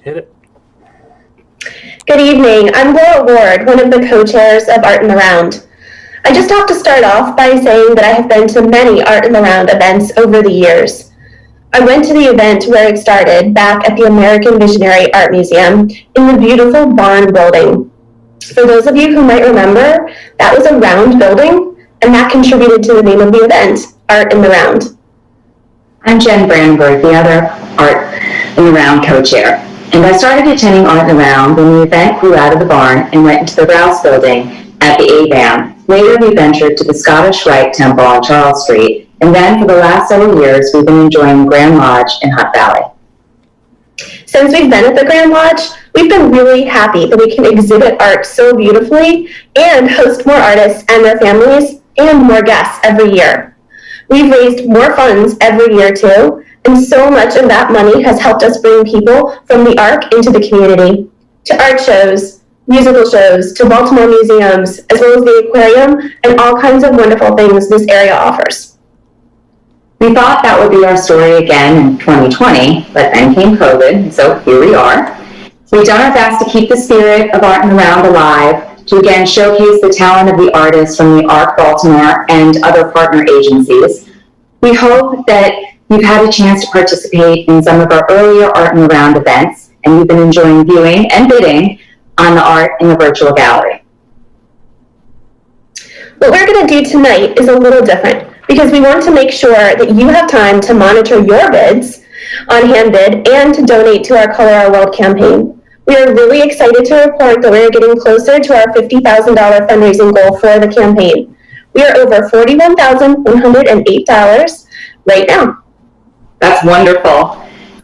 Hit it. Good evening. I'm Laura Ward, one of the co-chairs of Art in the Round. I just have to start off by saying that I have been to many Art in the Round events over the years. I went to the event where it started, back at the American Visionary Art Museum in the beautiful barn building. For those of you who might remember, that was a round building, and that contributed to the name of the event, Art in the Round. I'm Jen Brandenburg, the other Art in the Round co-chair. And I started attending Art in the Round when the event grew out of the barn and went into the Rouse building at the A-Bam. Later we ventured to the Scottish Rite Temple on Charles Street, and then for the last several years we've been enjoying Grand Lodge in Hutt Valley. Since we've been at the Grand Lodge, we've been really happy that we can exhibit art so beautifully and host more artists and their families and more guests every year. We've raised more funds every year too, and so much of that money has helped us bring people from the Arc into the community, to art shows, musical shows, to Baltimore museums, as well as the aquarium and all kinds of wonderful things this area offers. We thought that would be our story again in 2020, but then came COVID, so here we are. We've done our best to keep the spirit of Art in the Round alive, to again showcase the talent of the artists from the Arc Baltimore and other partner agencies. We hope that you've had a chance to participate in some of our earlier Art in the Round events, and you've been enjoying viewing and bidding on the art in the virtual gallery. What we're going to do tonight is a little different, because we want to make sure that you have time to monitor your bids on HandBid and to donate to our Color Our World campaign. We are really excited to report that we are getting closer to our $50,000 fundraising goal for the campaign. We are over $41,108 right now. That's wonderful.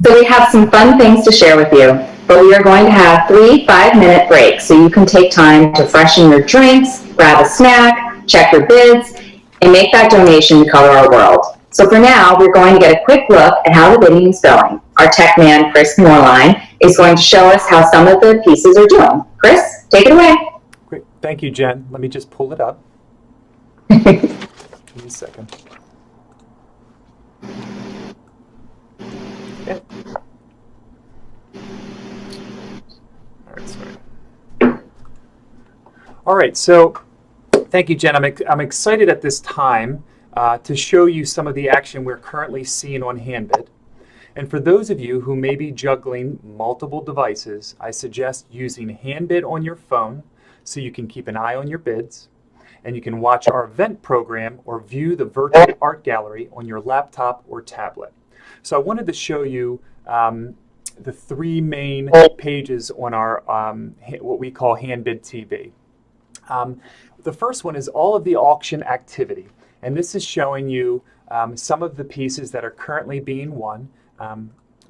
So we have some fun things to share with you, but we are going to have 3 5-minute breaks so you can take time to freshen your drinks, grab a snack, check your bids, and make that donation to Color Our World. So for now, we're going to get a quick look at how the bidding is going. Our tech man, Chris Moreline, is going to show us how some of the pieces are doing. Chris, take it away. Great. Thank you, Jen. Let me just pull it up. Give me a second. Okay. All right, so thank you, Jen. I'm excited at this time to show you some of the action we're currently seeing on HandBid. And for those of you who may be juggling multiple devices, I suggest using HandBid on your phone so you can keep an eye on your bids, and you can watch our event program or view the virtual art gallery on your laptop or tablet. So I wanted to show you the 3 main pages on our what we call HandBid TV. The first one is all of the auction activity, and this is showing you some of the pieces that are currently being won. Let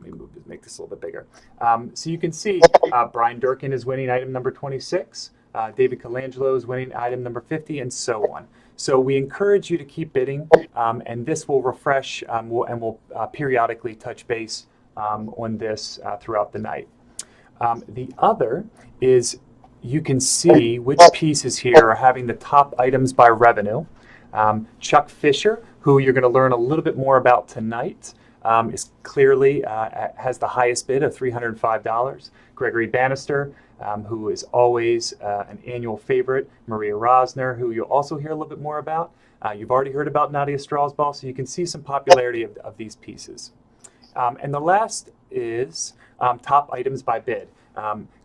me make this a little bit bigger. So you can see Brian Durkin is winning item number 26, David Colangelo is winning item number 50, and so on. So we encourage you to keep bidding, and this will refresh and we'll periodically touch base on this throughout the night. The other is you can see which pieces here are having the top items by revenue. Chuck Fisher, who you're going to learn a little bit more about tonight, is clearly has the highest bid of $305. Gregory Bannister, who is always an annual favorite. Maria Rosner, who you'll also hear a little bit more about. You've already heard about Nadia Strasbaugh, so you can see some popularity of these pieces. And the last is top items by bid.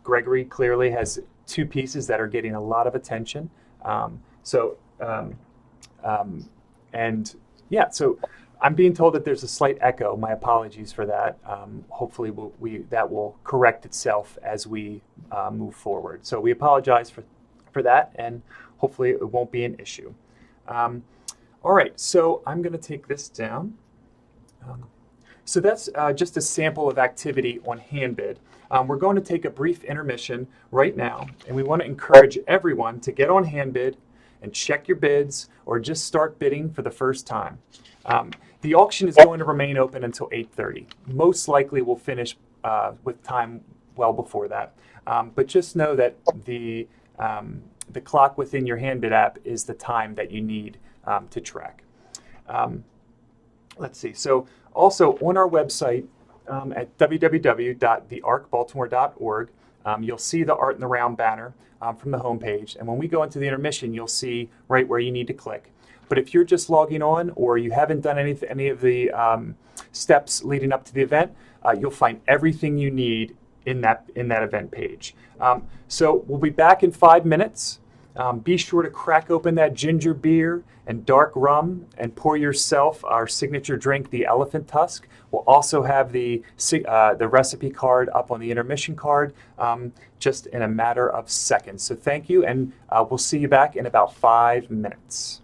Gregory clearly has 2 pieces that are getting a lot of attention. So I'm being told that there's a slight echo. My apologies for that. Hopefully that will correct itself as we move forward. So we apologize for that, and hopefully it won't be an issue. All right, so I'm going to take this down. So that's just a sample of activity on HandBid. We're going to take a brief intermission right now, and we want to encourage everyone to get on HandBid and check your bids or just start bidding for the first time. The auction is going to remain open until 8:30. Most likely we'll finish with time well before that. But just know that the clock within your HandBid app is the time that you need to track. Let's see. So also on our website, at www.thearcbaltimore.org. You'll see the Art in the Round banner from the homepage. And when we go into the intermission, you'll see right where you need to click. But if you're just logging on or you haven't done any of the steps leading up to the event, you'll find everything you need in that event page. So we'll be back in 5 minutes. Be sure to crack open that ginger beer and dark rum and pour yourself our signature drink, the Elephant Tusk. We'll also have the recipe card up on the intermission card just in a matter of seconds. So thank you, and we'll see you back in about 5 minutes.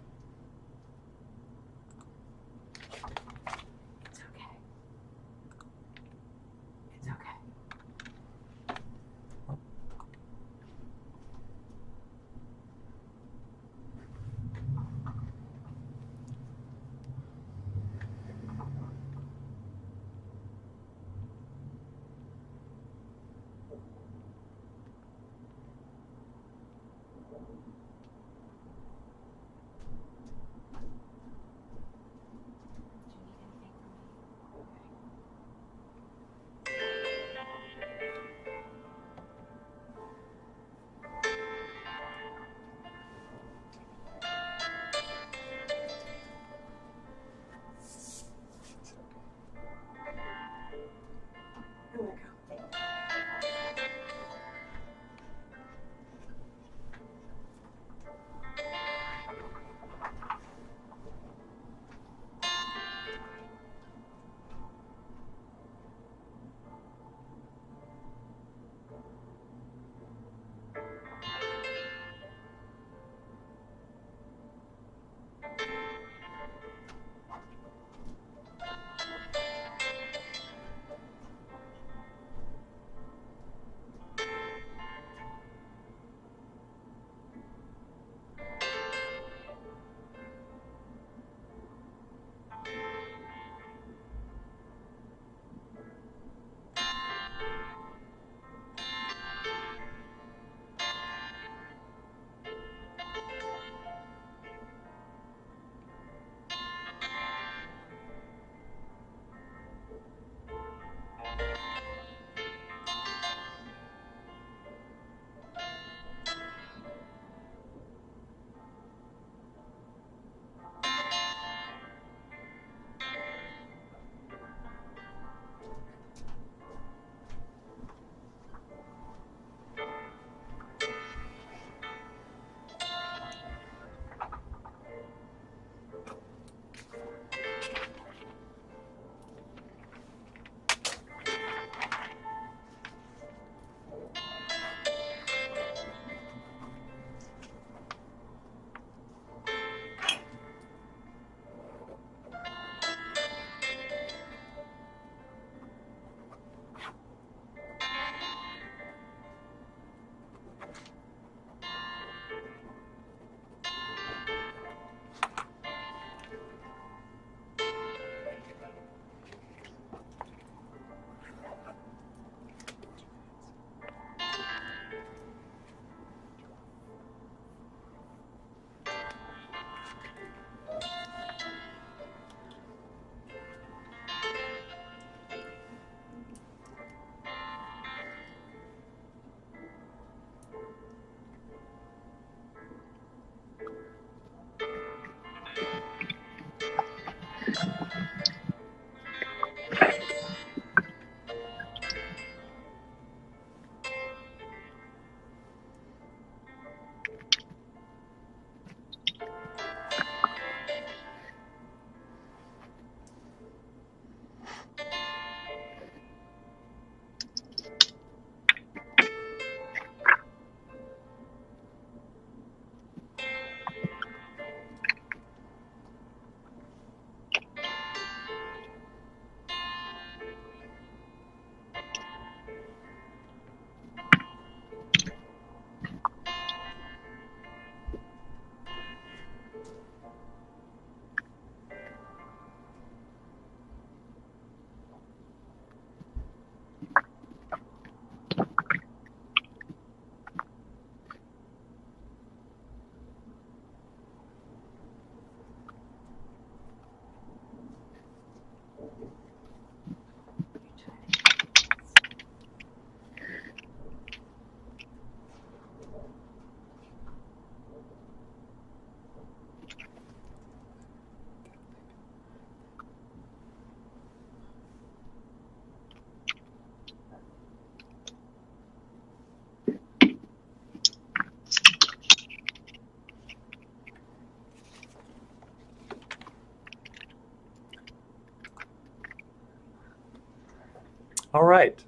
All right.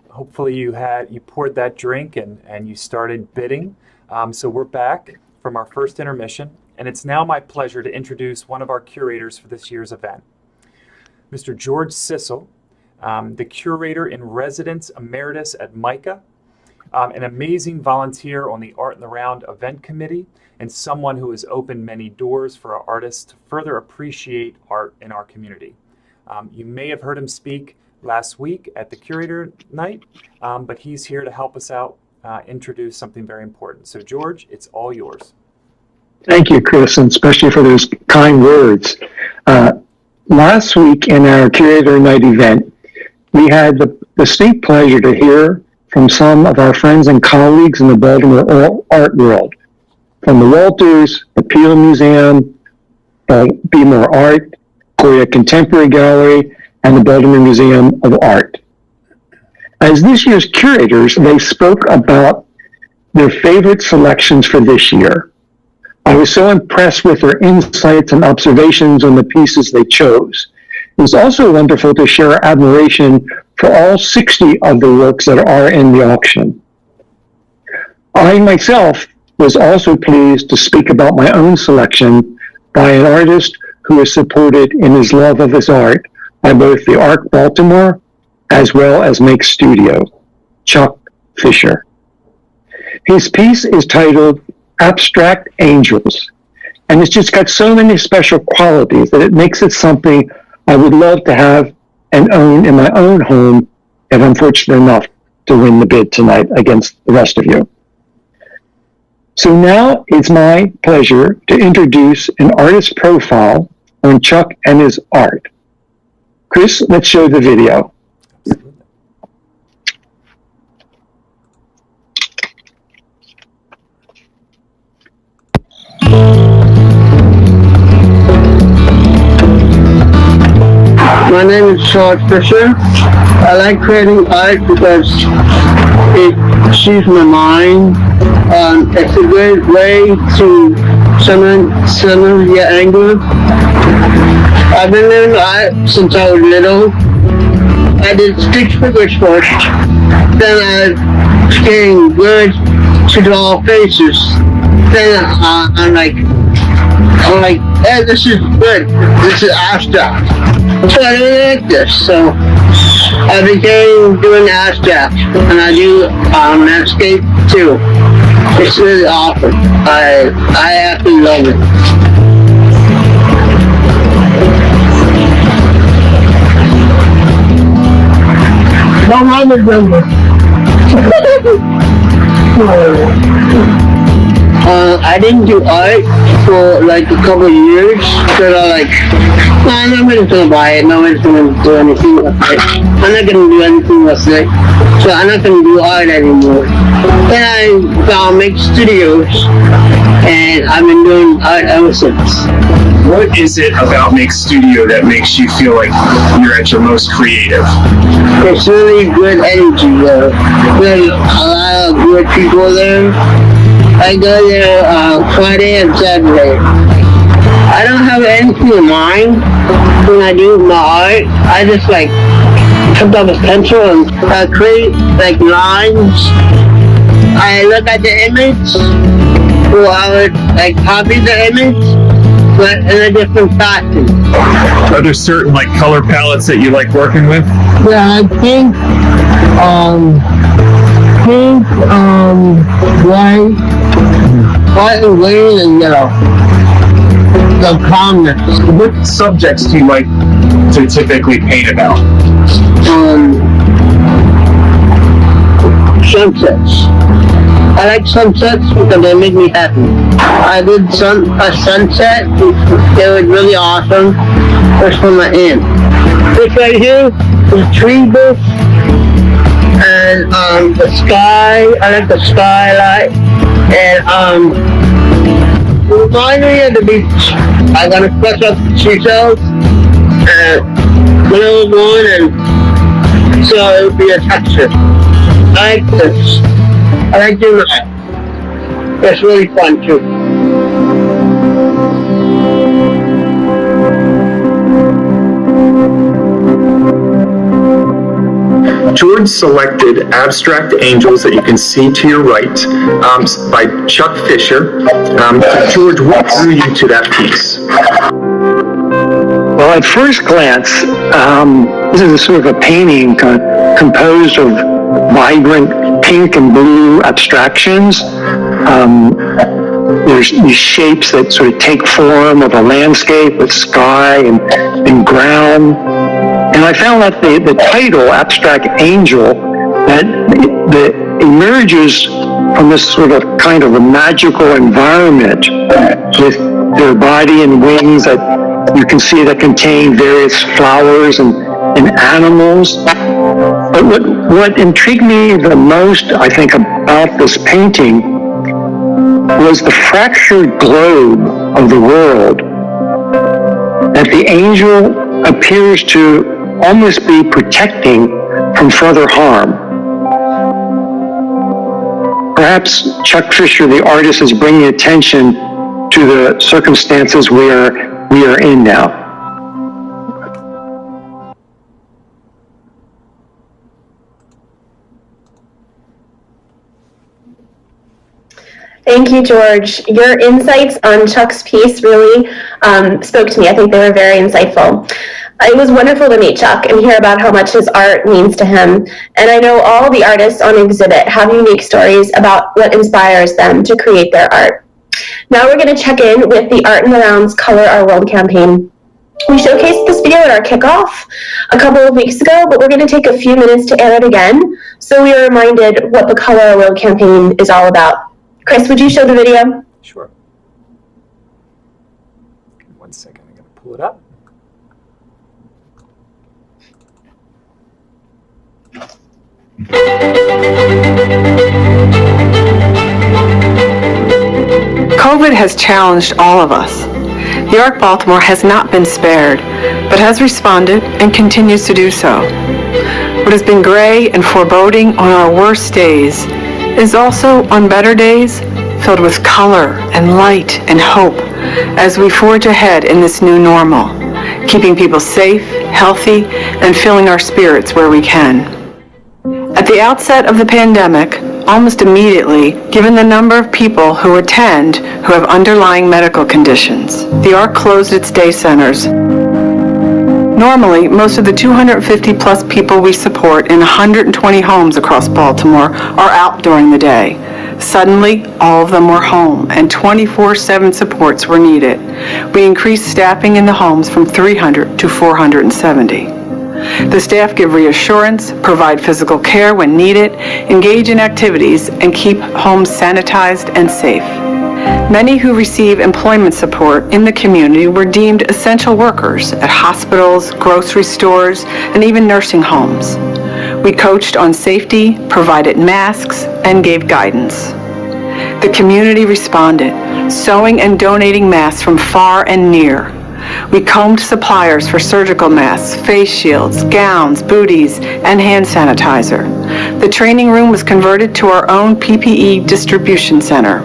Hopefully you poured that drink and you started bidding. So we're back from our first intermission, and it's now my pleasure to introduce one of our curators for this year's event, Mr. George Sissel, the curator in residence emeritus at MICA, an amazing volunteer on the Art in the Round event committee, and someone who has opened many doors for our artists to further appreciate art in our community. You may have heard him speak last week at the Curator Night, but he's here to help us out introduce something very important. So George, it's all yours. Thank you, Chris, and especially for those kind words. Last week in our Curator Night event, we had the distinct pleasure to hear from some of our friends and colleagues in the Baltimore art world, from the Walters, the Peel Museum, Be More Art, Goya Contemporary Gallery, and the Baltimore Museum of Art. As this year's curators, they spoke about their favorite selections for this year. I was so impressed with their insights and observations on the pieces they chose. It was also wonderful to share admiration for all 60 of the works that are in the auction. I myself was also pleased to speak about my own selection by an artist who is supported in his love of his art by both the Arc Baltimore as well as Make Studio, Chuck Fisher. His piece is titled Abstract Angels, and it's just got so many special qualities that it makes it something I would love to have and own in my own home if I'm fortunate enough to win the bid tonight against the rest of you. So now it's my pleasure to introduce an artist profile on Chuck and his art. Chris, let's show the video. My name is Chuck Fisher. I like creating art because it soothes my mind. It's a great way to summon your anger. I've been learning art since I was little. I did stick figures first. Then I became good to draw faces. Then I'm like, hey, this is good. This is abstract. So I really like this. So I began doing abstract, and I do landscape too. It's really awesome. I absolutely love it. Don't mind the number. I didn't do art for like a couple of years, because I nobody's gonna buy it, nobody's gonna do anything with it. I'm not gonna do anything with it, so I'm not gonna do art anymore. Then I found Make Studios, and I've been doing art ever since. What is it about Make Studio that makes you feel like you're at your most creative? There's really good energy there. There's a lot of good people there. I go there Friday and Saturday. I don't have anything in mind when I do my art. I just pick up a pencil and create lines. I look at the image, or I would copy the image, but in a different fashion. Are there certain color palettes that you like working with? Yeah, I think white and green and yellow. The calmness. What subjects do you like to typically paint about? Sunsets. I like sunsets because they make me happy. I did a sunset. It was really awesome. It was from my aunt. This right here is a tree bush. And the sky, I like the skylight. And remind me of the beach. I'm gonna flush up the seashells and little one, and so it would be a texture. I like this. I like doing that. It's really fun too. George selected abstract angels that you can see to your right by Chuck Fisher. George, what drew you to that piece? Well, at first glance, this is a sort of a painting composed of vibrant pink and blue abstractions. There's these shapes that sort of take form of a landscape with sky and ground. And I found that the title, Abstract Angel, that emerges from this sort of kind of a magical environment with their body and wings that you can see that contain various flowers and animals. But what intrigued me the most, I think, about this painting was the fractured globe of the world, that the angel appears to almost be protecting from further harm. Perhaps Chuck Fisher, the artist, is bringing attention to the circumstances we are in now. Thank you, George. Your insights on Chuck's piece really spoke to me. I think they were very insightful. It was wonderful to meet Chuck and hear about how much his art means to him. And I know all the artists on exhibit have unique stories about what inspires them to create their art. Now we're going to check in with the Art in the Round's Color Our World campaign. We showcased this video at our kickoff a couple of weeks ago, but we're going to take a few minutes to air it again so we are reminded what the Color Our World campaign is all about. Chris, would you show the video? Sure. 1 second, I'm going to pull it up. COVID has challenged all of us. The Arc Baltimore has not been spared, but has responded and continues to do so. What has been gray and foreboding on our worst days is also on better days filled with color and light and hope as we forge ahead in this new normal, keeping people safe, healthy, and filling our spirits where we can. At the outset of the pandemic, almost immediately, given the number of people who attend who have underlying medical conditions, the ARC closed its day centers. Normally, most of the 250 plus people we support in 120 homes across Baltimore are out during the day. Suddenly, all of them were home, and 24/7 supports were needed. We increased staffing in the homes from 300 to 470. The staff give reassurance, provide physical care when needed, engage in activities, and keep homes sanitized and safe. Many who receive employment support in the community were deemed essential workers at hospitals, grocery stores, and even nursing homes. We coached on safety, provided masks, and gave guidance. The community responded, sewing and donating masks from far and near. We combed suppliers for surgical masks, face shields, gowns, booties, and hand sanitizer. The training room was converted to our own PPE distribution center.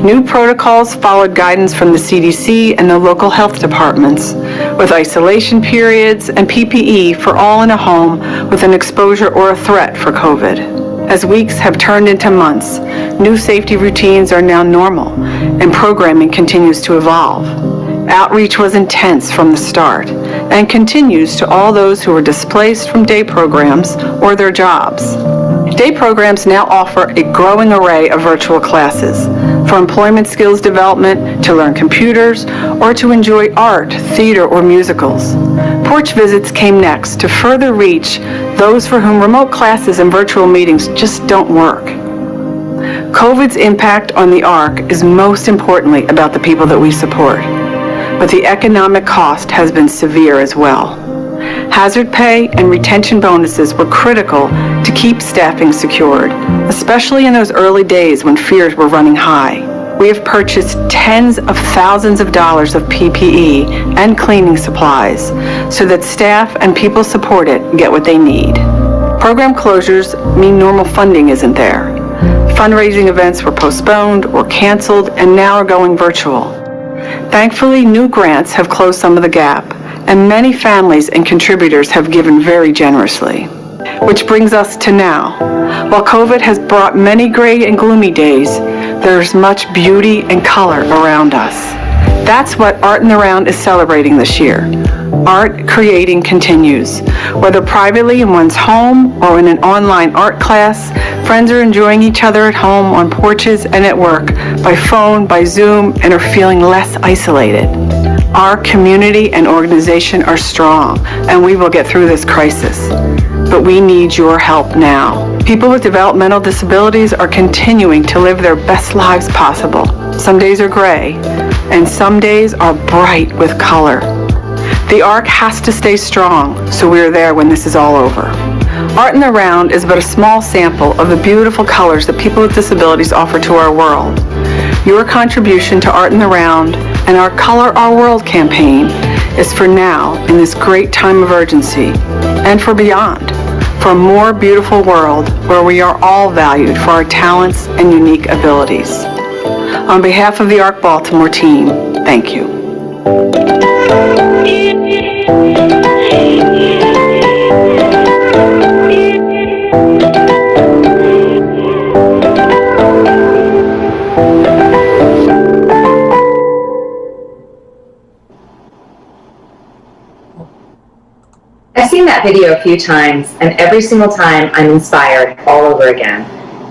New protocols followed guidance from the CDC and the local health departments, with isolation periods and PPE for all in a home with an exposure or a threat for COVID. As weeks have turned into months, new safety routines are now normal, and programming continues to evolve. Outreach was intense from the start and continues to all those who were displaced from day programs or their jobs. Day programs now offer a growing array of virtual classes, for employment skills development, to learn computers, or to enjoy art, theater, or musicals. Porch visits came next to further reach those for whom remote classes and virtual meetings just don't work. COVID's impact on the ARC is most importantly about the people that we support, but the economic cost has been severe as well. Hazard pay and retention bonuses were critical to keep staffing secured, especially in those early days when fears were running high. We have purchased tens of thousands of dollars of PPE and cleaning supplies so that staff and people supported get what they need. Program closures mean normal funding isn't there. Fundraising events were postponed or canceled and now are going virtual. Thankfully, new grants have closed some of the gap, and many families and contributors have given very generously. Which brings us to now. While COVID has brought many gray and gloomy days, there's much beauty and color around us. That's what Art in the Round is celebrating this year. Art creating continues. Whether privately in one's home or in an online art class, friends are enjoying each other at home, on porches, and at work, by phone, by Zoom, and are feeling less isolated. Our community and organization are strong, and we will get through this crisis. But we need your help now. People with developmental disabilities are continuing to live their best lives possible. Some days are gray, and some days are bright with color. The Arc has to stay strong, so we are there when this is all over. Art in the Round is but a small sample of the beautiful colors that people with disabilities offer to our world. Your contribution to Art in the Round and our Color Our World campaign is for now, in this great time of urgency, and for beyond, for a more beautiful world where we are all valued for our talents and unique abilities. On behalf of the Arc Baltimore team, thank you. I've seen that video a few times, and every single time I'm inspired all over again.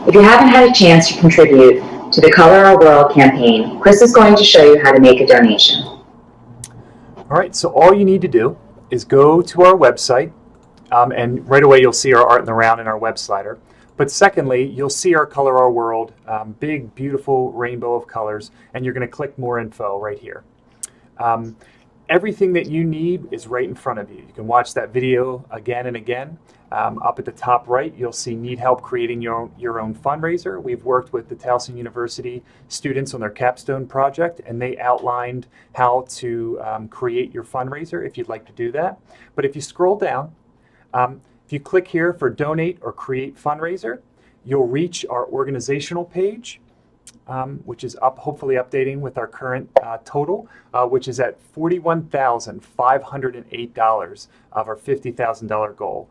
If you haven't had a chance to contribute to the Color Our World campaign, Chris is going to show you how to make a donation. All right, so all you need to do is go to our website, and right away you'll see our Art in the Round in our web slider. But secondly, you'll see our Color Our World, big, beautiful rainbow of colors, and you're going to click More Info right here. Everything that you need is right in front of you. You can watch that video again and again. Up at the top right, you'll see Need Help Creating Your Own Fundraiser. We've worked with the Towson University students on their capstone project, and they outlined how to create your fundraiser if you'd like to do that. But if you scroll down, if you click here for Donate or Create Fundraiser, you'll reach our organizational page, which is hopefully updating with our current total, which is at $41,508 of our $50,000 goal.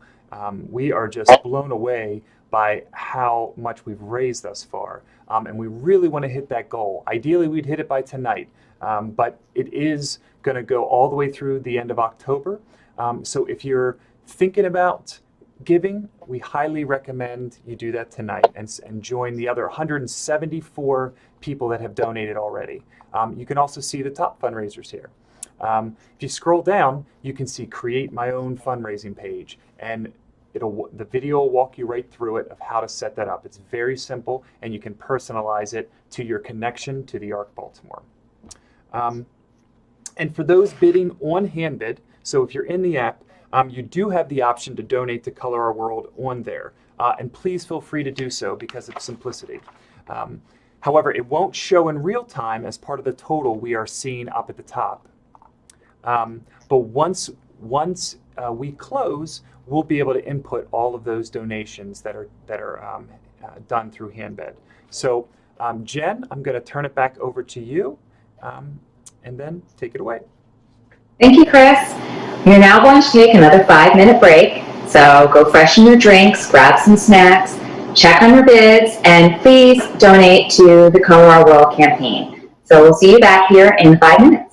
We are just blown away by how much we've raised thus far, and we really want to hit that goal. Ideally, we'd hit it by tonight, but it is going to go all the way through the end of October. So if you're thinking about giving, we highly recommend you do that tonight and join the other 174 people that have donated already. You can also see the top fundraisers here. If you scroll down, you can see Create My Own Fundraising page, and the video will walk you right through it of how to set that up. It's very simple, and you can personalize it to your connection to the Arc Baltimore. And for those bidding on HandBid, so if you're in the app, you do have the option to donate to Color Our World on there. And please feel free to do so because of simplicity. However, it won't show in real time as part of the total we are seeing up at the top. But once we close, we'll be able to input all of those donations that are done through HandBid. So Jen, I'm going to turn it back over to you, and then take it away. Thank you, Chris. You're now going to take another 5-minute break. So go freshen your drinks, grab some snacks, check on your bids, and please donate to the Color Our World campaign. So we'll see you back here in 5 minutes.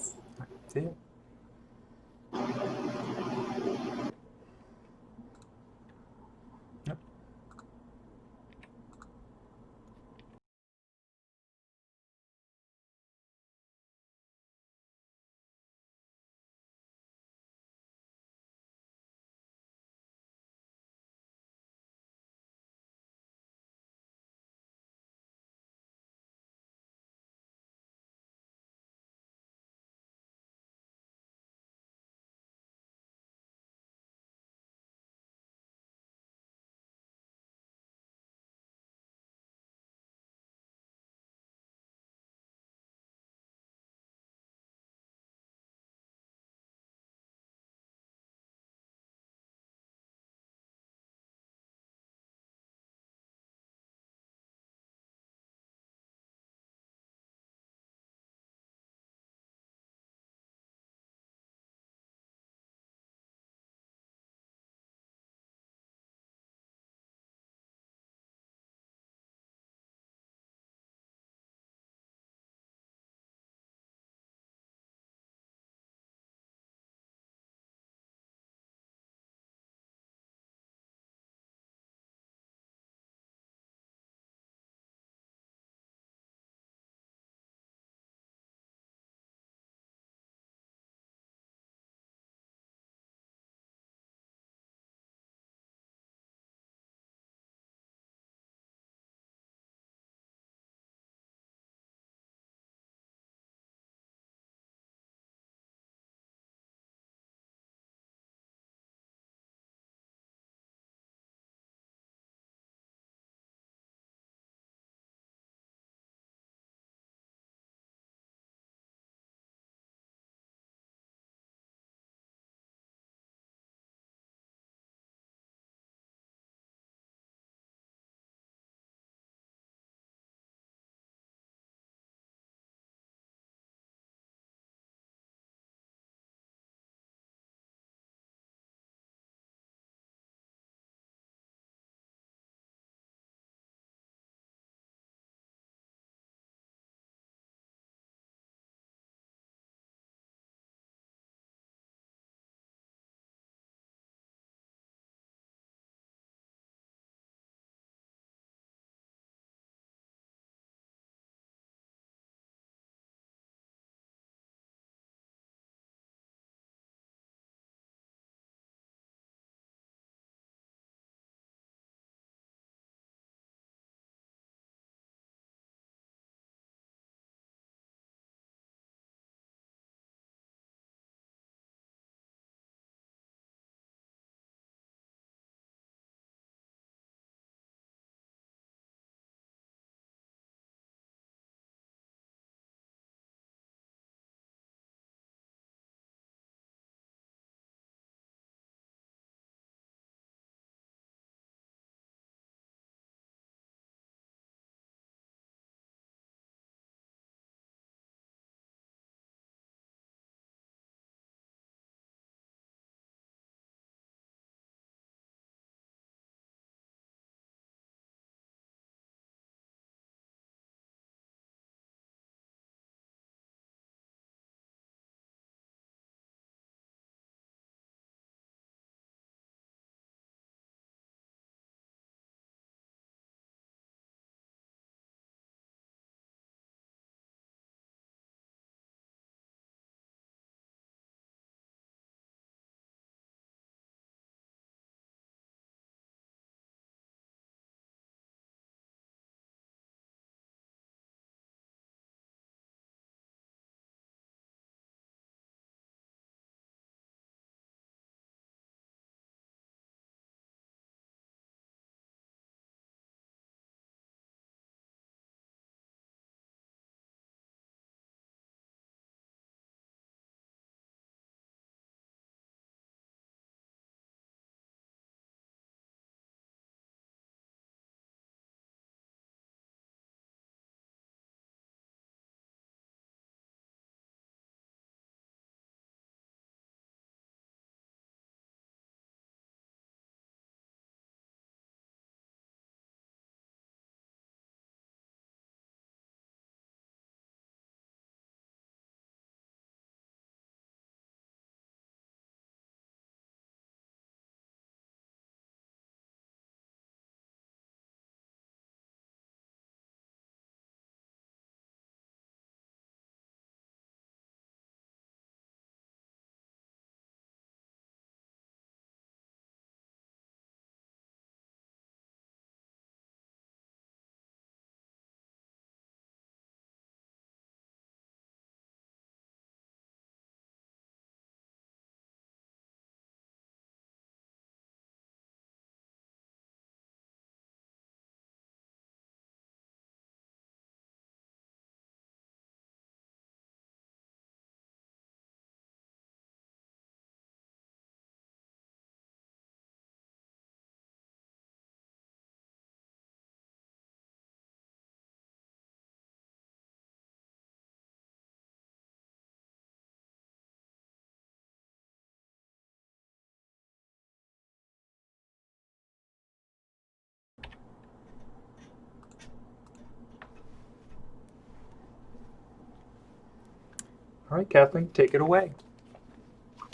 All right, Kathleen, take it away.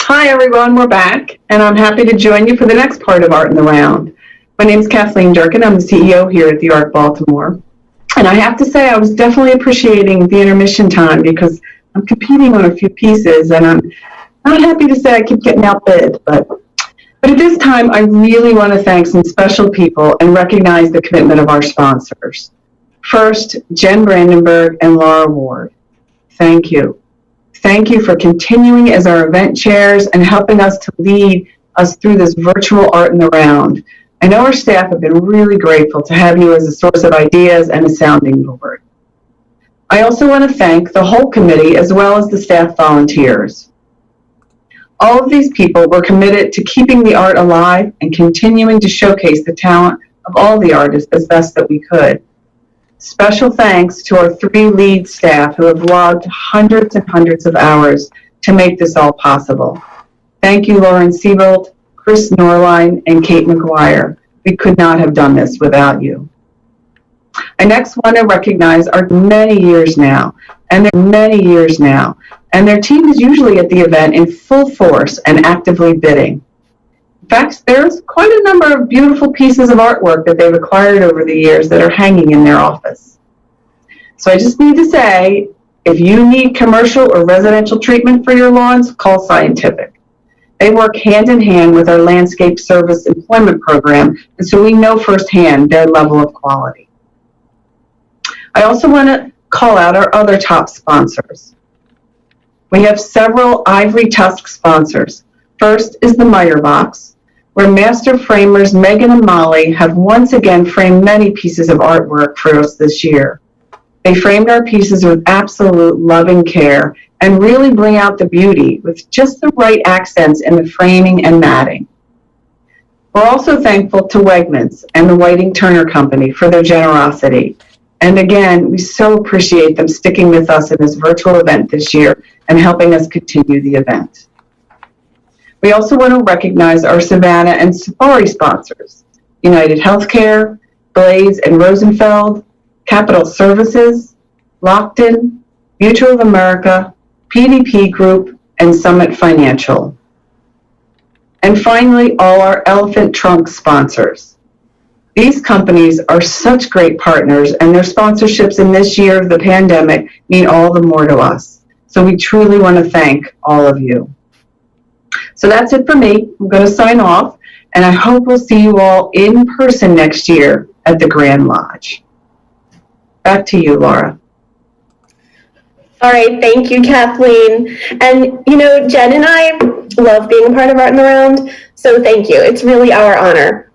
Hi, everyone. We're back, and I'm happy to join you for the next part of Art in the Round. My name is Kathleen Durkin. I'm the CEO here at the Arc Baltimore. And I have to say, I was definitely appreciating the intermission time because I'm competing on a few pieces, and I'm not happy to say I keep getting outbid. But at this time, I really want to thank some special people and recognize the commitment of our sponsors. First, Jen Brandenburg and Laura Ward. Thank you. Thank you for continuing as our event chairs and helping us to lead us through this virtual Art in the Round. I know our staff have been really grateful to have you as a source of ideas and a sounding board. I also want to thank the whole committee as well as the staff volunteers. All of these people were committed to keeping the art alive and continuing to showcase the talent of all the artists as best that we could. Special thanks to our 3 lead staff who have logged hundreds and hundreds of hours to make this all possible. Thank you, Lauren Siebold, Chris Norline, and Kate McGuire. We could not have done this without you. I next want to recognize our many years now, and their team is usually at the event in full force and actively bidding. In fact, there's quite a number of beautiful pieces of artwork that they've acquired over the years that are hanging in their office. So I just need to say, if you need commercial or residential treatment for your lawns, call Scientific. They work hand in hand with our landscape service employment program, and so we know firsthand their level of quality. I also want to call out our other top sponsors. We have several ivory tusk sponsors. First is the Meyer Box, where master framers Megan and Molly have once again framed many pieces of artwork for us this year. They framed our pieces with absolute loving care and really bring out the beauty with just the right accents in the framing and matting. We're also thankful to Wegmans and the Whiting Turner Company for their generosity. And again, we so appreciate them sticking with us in this virtual event this year and helping us continue the event. We also want to recognize our Savannah and Safari sponsors, United Healthcare, Blaze and Rosenfeld, Capital Services, Lockton, Mutual of America, PDP Group, and Summit Financial. And finally, all our elephant trunk sponsors. These companies are such great partners, and their sponsorships in this year of the pandemic mean all the more to us. So we truly want to thank all of you. So that's it for me. I'm going to sign off, and I hope we'll see you all in person next year at the Grand Lodge. Back to you, Laura. All right, thank you, Kathleen. And you know, Jen and I love being a part of Art in the Round, so thank you. It's really our honor.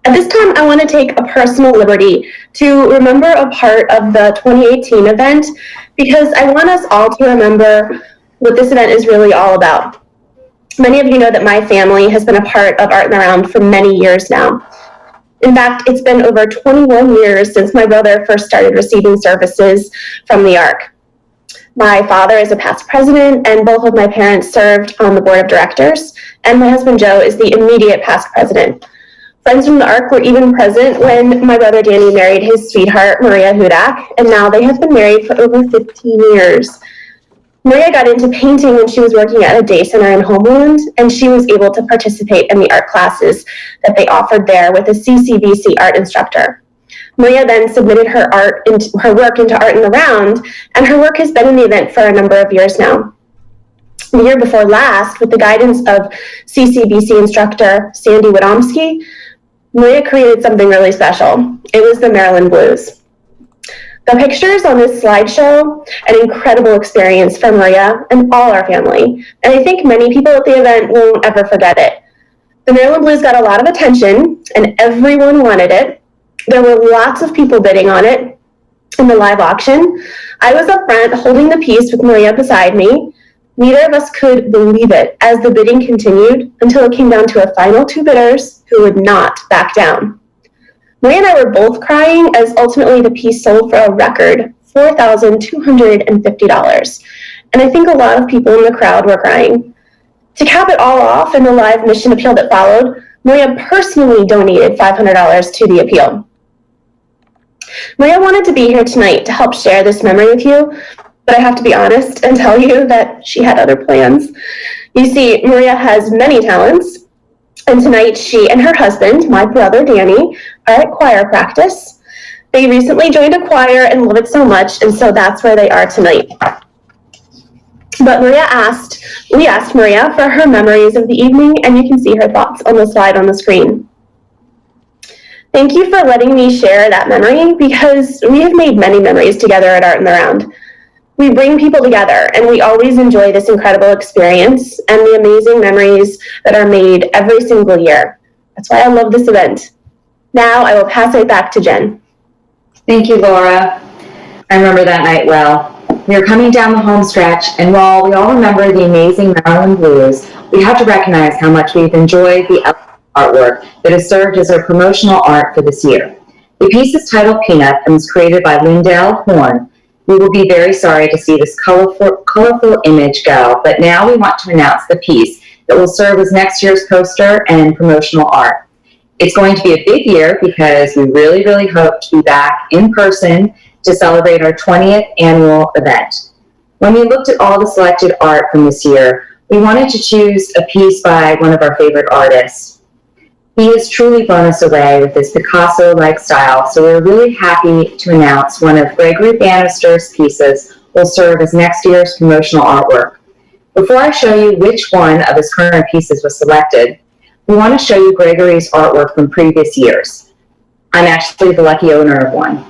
At this time, I want to take a personal liberty to remember a part of the 2018 event because I want us all to remember what this event is really all about. Many of you know that my family has been a part of Art in the Round for many years now. In fact, it's been over 21 years since my brother first started receiving services from the Arc. My father is a past president, and both of my parents served on the board of directors, and my husband Joe is the immediate past president. Friends from the Arc were even present when my brother Danny married his sweetheart, Maria Hudak, and now they have been married for over 15 years. Maria got into painting when she was working at a day center in Homeland, and she was able to participate in the art classes that they offered there with a CCBC art instructor. Maria then submitted her work into Art in the Round, and her work has been in the event for a number of years now. The year before last, with the guidance of CCBC instructor Sandy Widomski, Maria created something really special. It was the Maryland Blues. The pictures on this slide show an incredible experience for Maria and all our family, and I think many people at the event won't ever forget it. The Maryland Blues got a lot of attention, and everyone wanted it. There were lots of people bidding on it in the live auction. I was up front holding the piece with Maria beside me. Neither of us could believe it as the bidding continued until it came down to a final 2 bidders who would not back down. Maria and I were both crying as ultimately the piece sold for a record $4,250. And I think a lot of people in the crowd were crying. To cap it all off in the live mission appeal that followed, Maria personally donated $500 to the appeal. Maria wanted to be here tonight to help share this memory with you, but I have to be honest and tell you that she had other plans. You see, Maria has many talents, and tonight she and her husband, my brother Danny, are at choir practice. They recently joined a choir and love it so much, and so that's where they are tonight. But we asked Maria for her memories of the evening, and you can see her thoughts on the slide on the screen. Thank you for letting me share that memory, because we have made many memories together at Art in the Round. We bring people together, and we always enjoy this incredible experience and the amazing memories that are made every single year. That's why I love this event. Now I will pass it back to Jen. Thank you, Laura. I remember that night well. We were coming down the home stretch, and while we all remember the amazing Maryland blues, we have to recognize how much we've enjoyed the artwork that has served as our promotional art for this year. The piece is titled Peanut and was created by Lindell Horn. We will be very sorry to see this colorful image go, but now we want to announce the piece that will serve as next year's poster and promotional art. It's going to be a big year because we really, really hope to be back in person to celebrate our 20th annual event. When we looked at all the selected art from this year, we wanted to choose a piece by one of our favorite artists. He has truly blown us away with his Picasso-like style, so we're really happy to announce one of Gregory Bannister's pieces will serve as next year's promotional artwork. Before I show you which one of his current pieces was selected, we want to show you Gregory's artwork from previous years. I'm actually the lucky owner of one.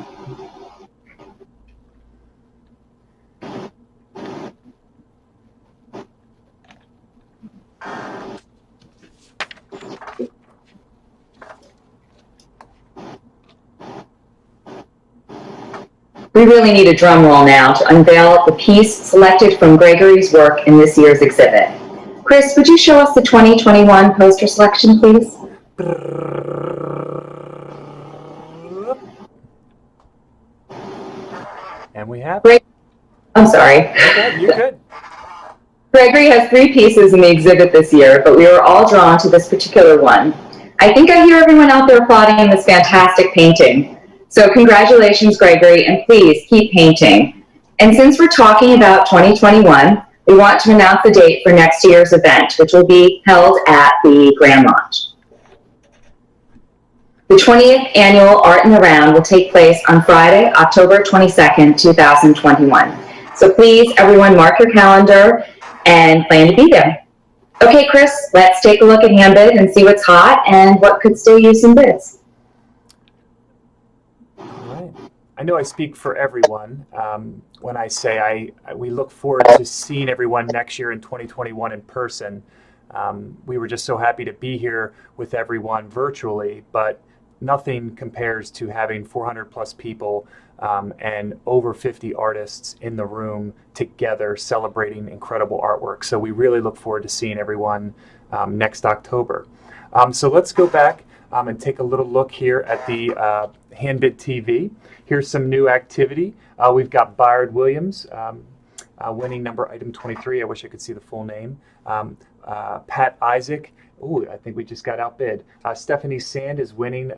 We really need a drum roll now to unveil the piece selected from Gregory's work in this year's exhibit. Chris, would you show us the 2021 poster selection, please? And we have... I'm sorry. Okay, you're good. Gregory has 3 pieces in the exhibit this year, but we were all drawn to this particular one. I think I hear everyone out there applauding this fantastic painting. So congratulations, Gregory, and please keep painting. And since we're talking about 2021, we want to announce the date for next year's event, which will be held at the Grand Lodge. The 20th annual Art in the Round will take place on Friday, October 22nd, 2021. So please, everyone, mark your calendar and plan to be there. Okay, Chris, let's take a look at Handbid and see what's hot and what could still use some bids. I know I speak for everyone when I say we look forward to seeing everyone next year in 2021 in person. We were just so happy to be here with everyone virtually, but nothing compares to having 400 plus people and over 50 artists in the room together celebrating incredible artwork. So we really look forward to seeing everyone next October. So let's go back and take a little look here at the Handbid TV. Here's some new activity. We've got Byard Williams winning number item 23. I wish I could see the full name. Pat Isaac. Oh, I think we just got outbid. Stephanie Sand is winning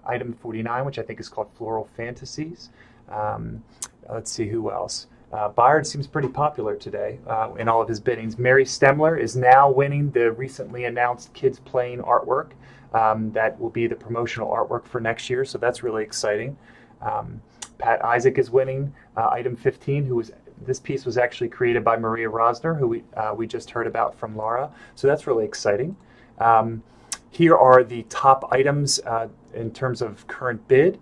item 49, which I think is called Floral Fantasies. Let's see who else. Byard seems pretty popular today in all of his biddings. Mary Stemler is now winning the recently announced Kids Playing artwork. That will be the promotional artwork for next year, so that's really exciting. Pat Isaac is winning item 15, this piece was actually created by Maria Rosner, who we just heard about from Laura, so that's really exciting. Here are the top items in terms of current bid.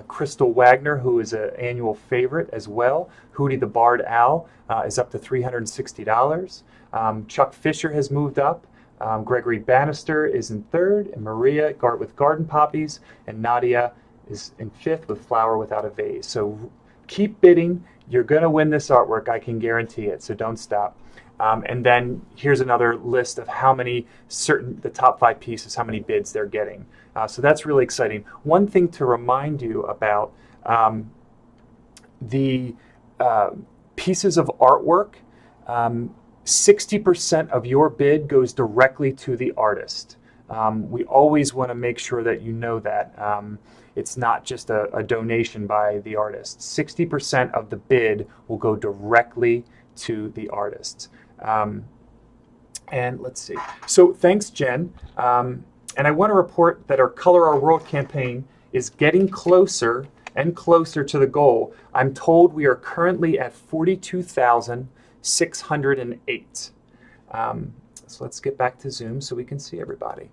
Crystal Wagner, who is an annual favorite as well. Hootie the Barred Owl is up to $360. Chuck Fisher has moved up. Gregory Bannister is in 3rd, and Maria with Garden Poppies, and Nadia is in 5th with Flower Without a Vase. So keep bidding. You're going to win this artwork. I can guarantee it, so don't stop. And then here's another list of how many the top 5 pieces, how many bids they're getting. So that's really exciting. One thing to remind you about the pieces of artwork, 60% of your bid goes directly to the artist. We always want to make sure that you know that. It's not just a donation by the artist. 60% of the bid will go directly to the artist. And let's see. So thanks, Jen. And I want to report that our Color Our World campaign is getting closer and closer to the goal. I'm told we are currently at 42,608. So let's get back to Zoom so we can see everybody.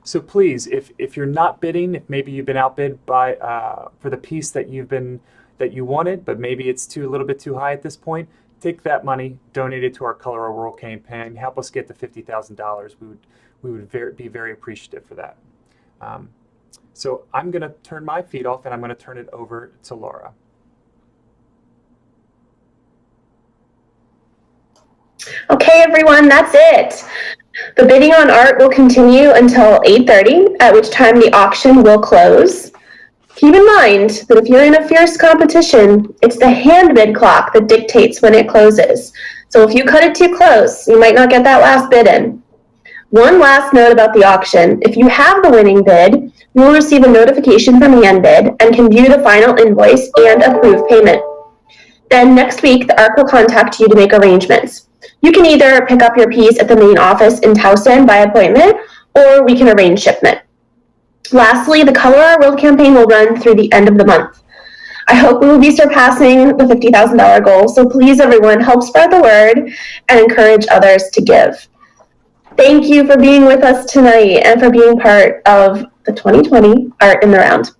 So please, if you're not bidding, if maybe you've been outbid by for the piece that you wanted, but maybe it's a little bit too high at this point, take that money, donate it to our Color Our World campaign, help us get to $50,000. We would be very appreciative for that. So I'm going to turn my feed off and I'm going to turn it over to Laura. Okay, everyone, that's it. The bidding on art will continue until 8:30, at which time the auction will close. Keep in mind that if you're in a fierce competition, it's the hand bid clock that dictates when it closes. So if you cut it too close, you might not get that last bid in. One last note about the auction. If you have the winning bid, you will receive a notification from HandBid and can view the final invoice and approve payment. Then next week, the ARC will contact you to make arrangements. You can either pick up your piece at the main office in Towson by appointment, or we can arrange shipment. Lastly, the Color Our World campaign will run through the end of the month. I hope we will be surpassing the $50,000 goal, so please, everyone, help spread the word and encourage others to give. Thank you for being with us tonight and for being part of the 2020 Art in the Round.